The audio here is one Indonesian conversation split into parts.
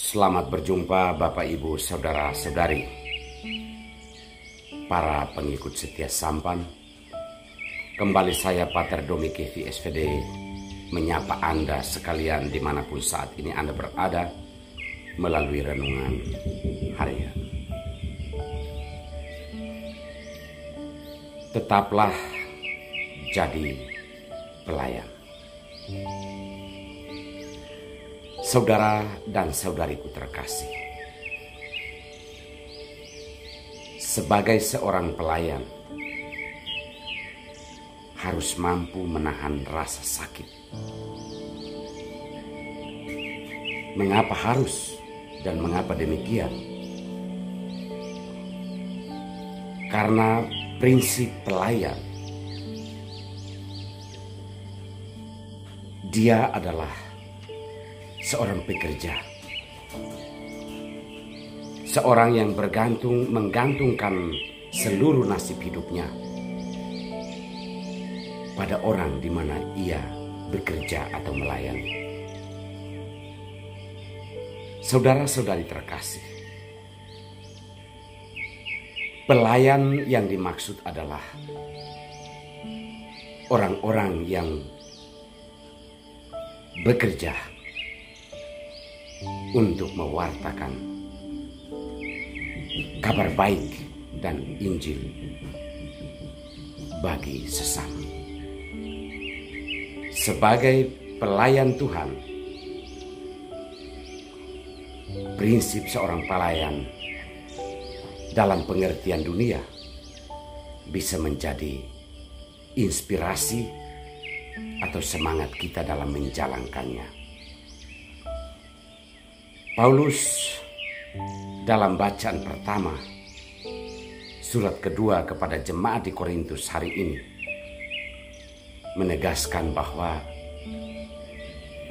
Selamat berjumpa Bapak Ibu Saudara-saudari, para pengikut setia Sampan. Kembali saya Pater Domi Kevi SVD menyapa Anda sekalian dimanapun saat ini Anda berada melalui renungan harian. Tetaplah jadi pelayan. Saudara dan saudariku terkasih, sebagai seorang pelayan harus mampu menahan rasa sakit. Mengapa harus dan mengapa demikian? Karena prinsip pelayan, dia adalah seorang pekerja, seorang yang menggantungkan seluruh nasib hidupnya pada orang di mana ia bekerja atau melayani. Saudara-saudari terkasih, pelayan yang dimaksud adalah orang-orang yang bekerja untuk mewartakan kabar baik dan Injil bagi sesama. Sebagai pelayan Tuhan, prinsip seorang pelayan dalam pengertian dunia bisa menjadi inspirasi atau semangat kita dalam menjalankannya. Paulus dalam bacaan pertama surat kedua kepada jemaat di Korintus hari ini menegaskan bahwa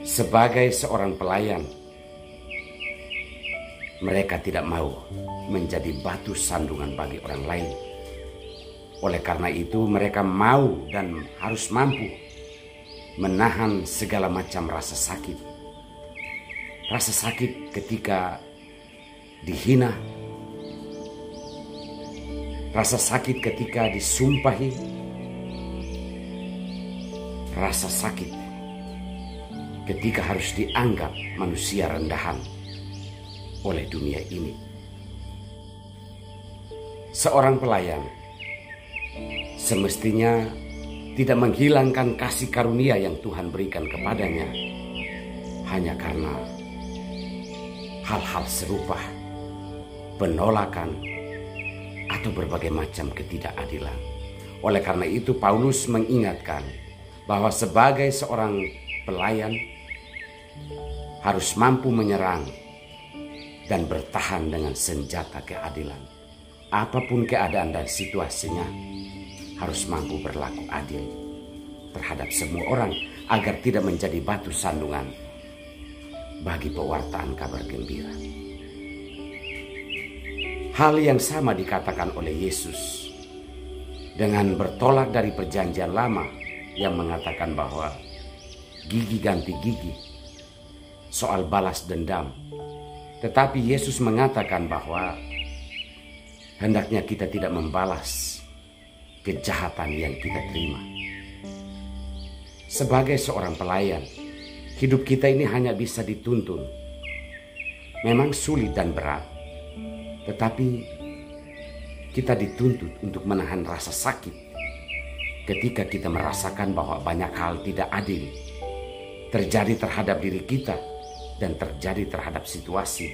sebagai seorang pelayan mereka tidak mau menjadi batu sandungan bagi orang lain. Oleh karena itu mereka mau dan harus mampu menahan segala macam rasa sakit. Rasa sakit ketika dihina, rasa sakit ketika disumpahi, rasa sakit ketika harus dianggap manusia rendahan oleh dunia ini. Seorang pelayan semestinya tidak menghilangkan kasih karunia yang Tuhan berikan kepadanya hanya karena hal-hal serupa, penolakan, atau berbagai macam ketidakadilan. Oleh karena itu Paulus mengingatkan bahwa sebagai seorang pelayan harus mampu menyerang dan bertahan dengan senjata keadilan. Apapun keadaan dan situasinya, harus mampu berlaku adil terhadap semua orang agar tidak menjadi batu sandungan bagi pewartaan kabar gembira. Hal yang sama dikatakan oleh Yesus dengan bertolak dari perjanjian lama yang mengatakan bahwa gigi ganti gigi, soal balas dendam. Tetapi Yesus mengatakan bahwa hendaknya kita tidak membalas kejahatan yang kita terima. Sebagai seorang pelayan, hidup kita ini hanya bisa dituntun. Memang sulit dan berat, tetapi kita dituntut untuk menahan rasa sakit ketika kita merasakan bahwa banyak hal tidak adil terjadi terhadap diri kita dan terjadi terhadap situasi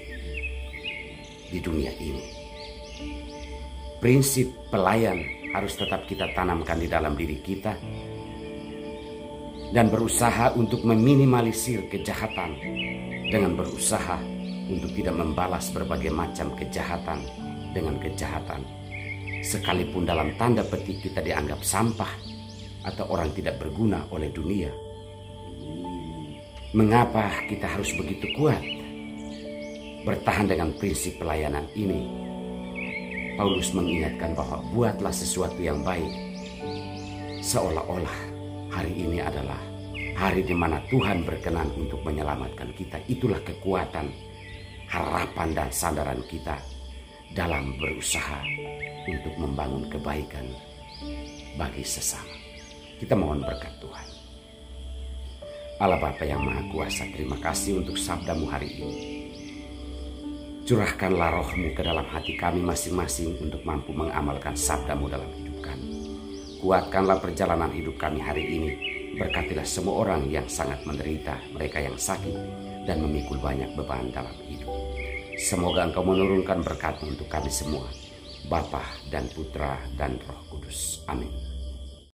di dunia ini. Prinsip pelayan harus tetap kita tanamkan di dalam diri kita dan berusaha untuk meminimalisir kejahatan dengan berusaha untuk tidak membalas berbagai macam kejahatan dengan kejahatan. Sekalipun dalam tanda petik kita dianggap sampah atau orang tidak berguna oleh dunia. Mengapa kita harus begitu kuat bertahan dengan prinsip pelayanan ini? Paulus mengingatkan bahwa buatlah sesuatu yang baik seolah-olah hari ini adalah hari di mana Tuhan berkenan untuk menyelamatkan kita. Itulah kekuatan harapan dan sandaran kita dalam berusaha untuk membangun kebaikan bagi sesama. Kita mohon berkat Tuhan. Allah Bapa yang Maha Kuasa, terima kasih untuk sabdamu hari ini. Curahkanlah rohmu ke dalam hati kami masing-masing untuk mampu mengamalkan sabdamu dalam hidup kami. Kuatkanlah perjalanan hidup kami hari ini. Berkatilah semua orang yang sangat menderita, mereka yang sakit dan memikul banyak beban dalam hidup. Semoga Engkau menurunkan berkat-Mu untuk kami semua, Bapa dan Putra dan Roh Kudus. Amin.